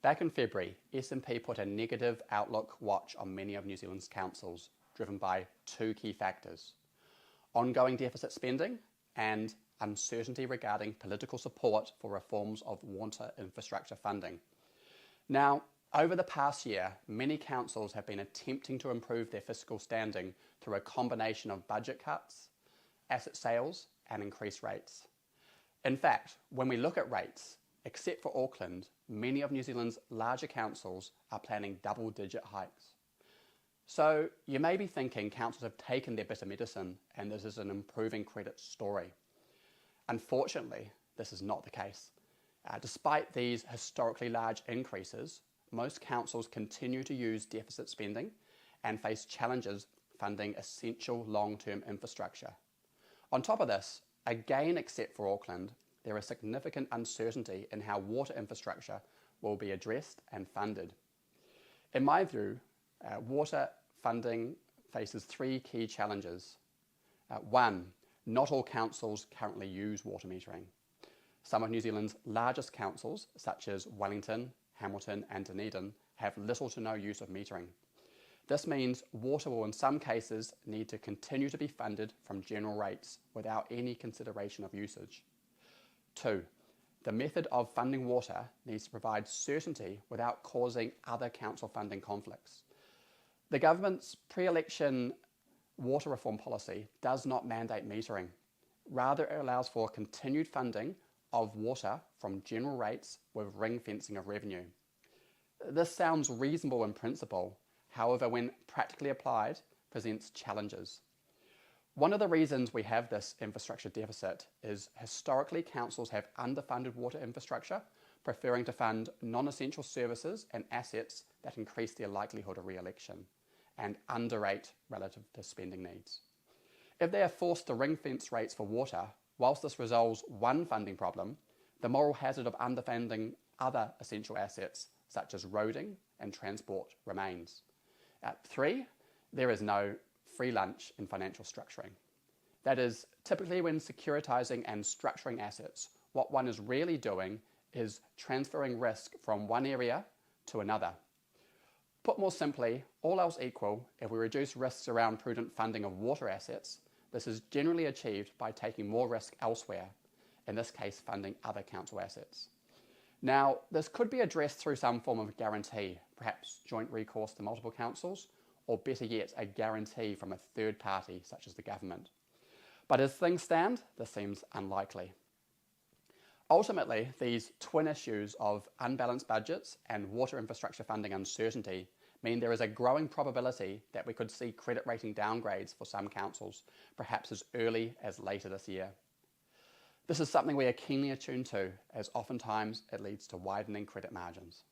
Back in February, S&P put a negative outlook watch on many of New Zealand's councils, driven by two key factors: ongoing deficit spending and uncertainty regarding political support for reforms of water infrastructure funding. Now, over the past year, many councils have been attempting to improve their fiscal standing through a combination of budget cuts, asset sales, and increased rates. In fact, when we look at rates, except for Auckland, many of New Zealand's larger councils are planning double-digit hikes. So you may be thinking councils have taken their bitter medicine and this is an improving credit story. Unfortunately, this is not the case. Despite these historically large increases, most councils continue to use deficit spending and face challenges funding essential long-term infrastructure. On top of this, again except for Auckland, there is significant uncertainty in how water infrastructure will be addressed and funded. In my view, water funding faces three key challenges. One, not all councils currently use water metering. Some of New Zealand's largest councils, such as Wellington, Hamilton and Dunedin, have little to no use of metering. This means water will in some cases need to continue to be funded from general rates without any consideration of usage. Two, the method of funding water needs to provide certainty without causing other council funding conflicts. The government's pre-election water reform policy does not mandate metering. Rather, it allows for continued funding of water from general rates with ring fencing of revenue. This sounds reasonable in principle, however, when practically applied, presents challenges. One of the reasons we have this infrastructure deficit is historically councils have underfunded water infrastructure, preferring to fund non-essential services and assets that increase their likelihood of re-election and underrate relative to spending needs. If they are forced to ring-fence rates for water, whilst this resolves one funding problem, the moral hazard of underfunding other essential assets such as roading and transport remains. Three, there is no free lunch in financial structuring. That is, typically when securitizing and structuring assets, what one is really doing is transferring risk from one area to another. Put more simply, all else equal, if we reduce risks around prudent funding of water assets, this is generally achieved by taking more risk elsewhere, in this case funding other council assets. Now, this could be addressed through some form of guarantee, perhaps joint recourse to multiple councils, or better yet, a guarantee from a third party such as the government. But as things stand, this seems unlikely. Ultimately, these twin issues of unbalanced budgets and water infrastructure funding uncertainty mean there is a growing probability that we could see credit rating downgrades for some councils, perhaps as early as later this year. This is something we are keenly attuned to, as oftentimes it leads to widening credit margins.